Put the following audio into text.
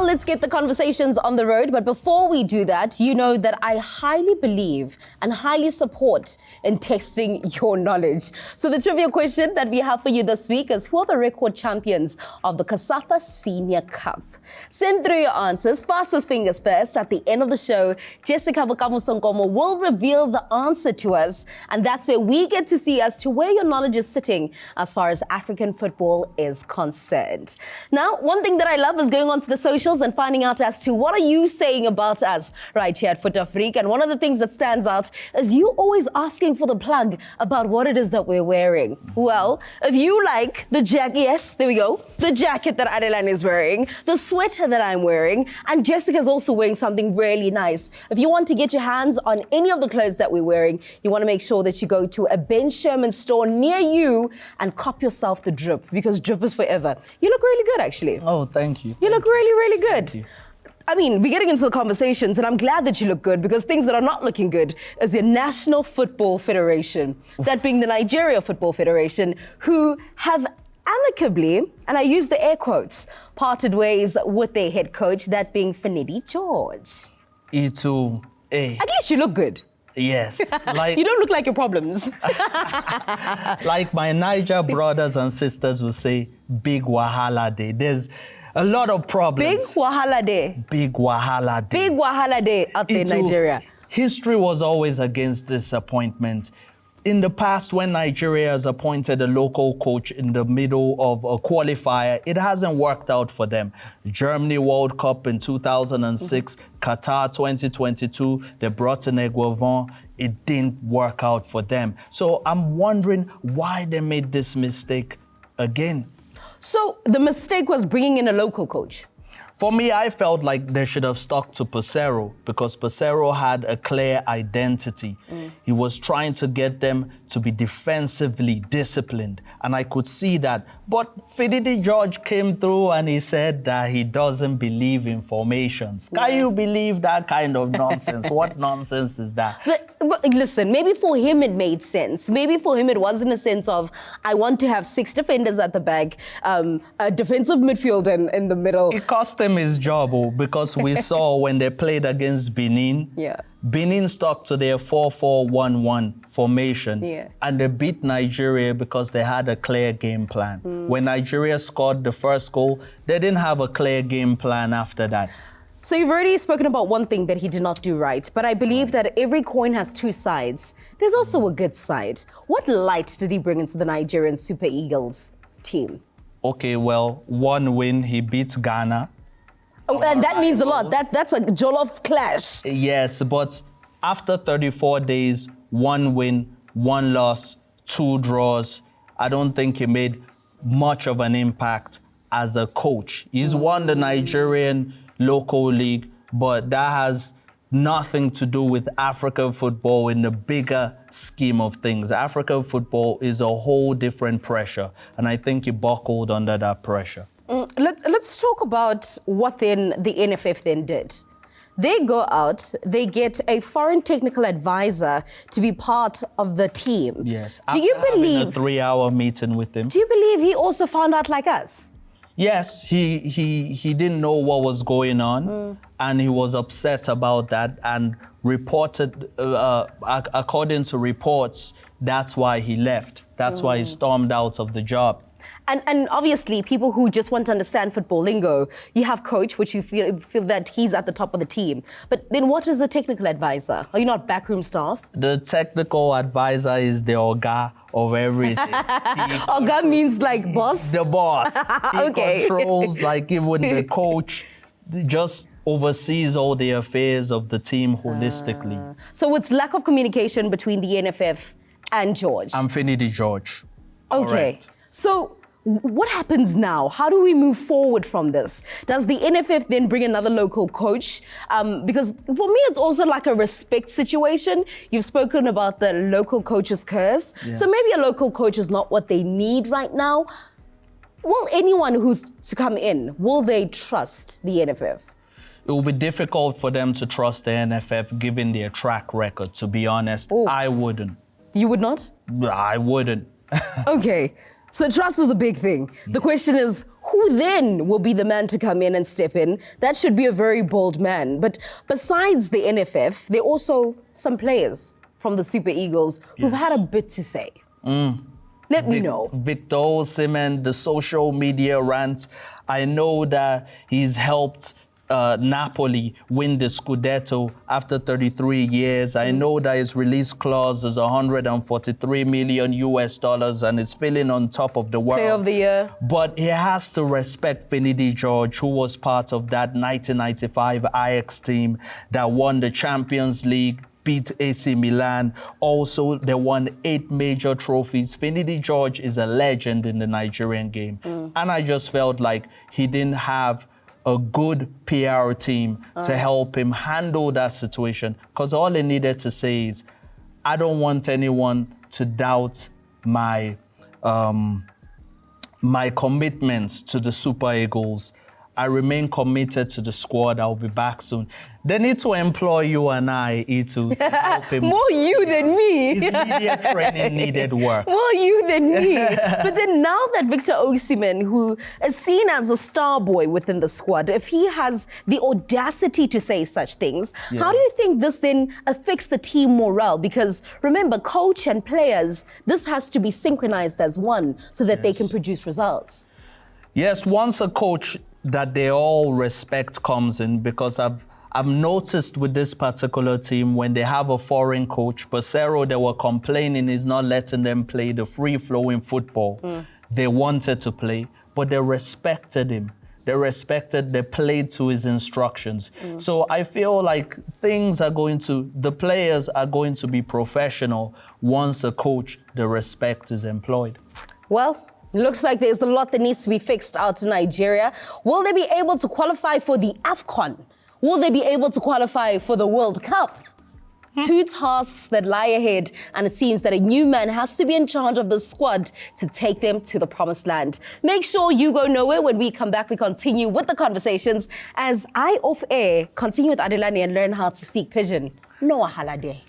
let's get the conversations on the road. But before we do that, you know that I highly believe and highly support in testing your knowledge. So the trivia question that we have for you this week is, who are the record champions of the COSAFA Senior Cup? Send through your answers, fastest fingers first. At the end of the show, Jessica Vukamusonkomo will reveal the answer to us. And that's where we get to see as to where your knowledge is sitting as far as African football is concerned. Now, one thing that I love is going onto the socials and finding out as to what are you saying about us right here at Fut-Afrique. And one of the things that stands out is you always asking for the plug about what it is that we're wearing. Well, if you like the jacket, yes, there we go, the jacket that Adelan is wearing, the sweater that I'm wearing, and Jessica's also wearing something really nice. If you want to get your hands on any of the clothes that we're wearing, you want to make sure that you go to a Ben Sherman store near you and cop yourself the drip, because drip is forever. You look really good, actually. Oh, thank you. You look really, really good. Thank you. I mean, we're getting into the conversations, and I'm glad that you look good, because things that are not looking good is your National Football Federation, that being the Nigerian Football Federation, who have amicably, and I use the air quotes, parted ways with their head coach, that being Finidi George. E2A. At least you look good. Yes. Like, you don't look like your problems. like my Niger brothers and sisters will say, big wahala day. There's a lot of problems. Big wahala day. Big wahala day. Big wahala day out there in Nigeria. History was always against this appointment. In the past, when Nigeria has appointed a local coach in the middle of a qualifier, it hasn't worked out for them. Germany World Cup in 2006, Qatar 2022, they brought in Eguavon. It didn't work out for them. So I'm wondering why they made this mistake again. So the mistake was bringing in a local coach. For me, I felt like they should have stuck to Pesero, because Pesero had a clear identity. He was trying to get them to be defensively disciplined, and I could see that. But Finidi George came through and he said that he doesn't believe in formations. Can you believe that kind of nonsense? What nonsense is that? But listen, maybe for him it made sense. Maybe for him it was in a sense of, I want to have 6 defenders at the back, a defensive midfielder in the middle. It cost him his job, because we saw when they played against Benin, Benin stuck to their 4-4-1-1 formation, and they beat Nigeria because they had a clear game plan. When Nigeria scored the first goal, they didn't have a clear game plan after that. So you've already spoken about one thing that he did not do right, but I believe that every coin has 2 sides. There's also a good side. What light did he bring into the Nigerian Super Eagles team? Okay, well, 1 win, he beats Ghana. Oh, and that means a lot. That's a jollof clash. Yes, but after 34 days, 1 win, 1 loss, 2 draws, I don't think he made much of an impact as a coach. He's won the Nigerian local league, but that has nothing to do with African football in the bigger scheme of things. African football is a whole different pressure, and I think he buckled under that pressure. Let's talk about what then the NFF then did. They go out, they get a foreign technical advisor to be part of the team. Yes. Do you believe a 3-hour meeting with him? Do you believe he also found out like us? Yes, he didn't know what was going on, and he was upset about that, and reported, according to reports, that's why he left. That's why he stormed out of the job. And obviously, people who just want to understand football lingo, you have coach, which you feel that he's at the top of the team. But then what is the technical advisor? Are you not backroom staff? The technical advisor is the Oga of everything. Oga means like boss? The boss. He Okay. controls like even the coach, just oversees all the affairs of the team holistically. So it's lack of communication between the NFF and George? I'm Finidi George. Okay. Correct. So what happens now? How do we move forward from this? Does the NFF then bring another local coach? Because for me, it's also like a respect situation. You've spoken about the local coach's curse. Yes. So maybe a local coach is not what they need right now. Will anyone who's to come in, will they trust the NFF? It will be difficult for them to trust the NFF given their track record, to be honest. Oh. I wouldn't. You would not? I wouldn't. Okay. So trust is a big thing. The question is, who then will be the man to come in and step in? That should be a very bold man. But besides the NFF, there are also some players from the Super Eagles who've had a bit to say. Let me know. Victor Osimhen, the social media rant. I know that he's helped Napoli win the Scudetto after 33 years. I know that his release clause is $143 million and is feeling on top of the world. Player of the year. But he has to respect Finidi George, who was part of that 1995 Ajax team that won the Champions League, beat AC Milan. Also, they won 8 major trophies. Finidi George is a legend in the Nigerian game. And I just felt like he didn't have a good PR team to help him handle that situation. Because all he needed to say is, I don't want anyone to doubt my my commitments to the Super Eagles. I remain committed to the squad. I'll be back soon. They need to employ you and I, Itu, to help him. More you than me. His media training needed work. More you than me. But then now that Victor Osimhen, who is seen as a star boy within the squad, if he has the audacity to say such things, how do you think this then affects the team morale? Because remember, coach and players, this has to be synchronized as one so that they can produce results. Yes, once a coach that they all respect comes in, because I've noticed with this particular team, when they have a foreign coach, Pesero, they were complaining he's not letting them play the free-flowing football they wanted to play, but they respected him. They played to his instructions. So I feel like the players are going to be professional once a coach, the respect is employed. Well, looks like there's a lot that needs to be fixed out in Nigeria. Will they be able to qualify for the AFCON? Will they be able to qualify for the World Cup? 2 tasks that lie ahead, and it seems that a new man has to be in charge of the squad to take them to the promised land. Make sure you go nowhere. When we come back, we continue with the conversations as I off air continue with Adelani and learn how to speak Pidgin. Noah Halade.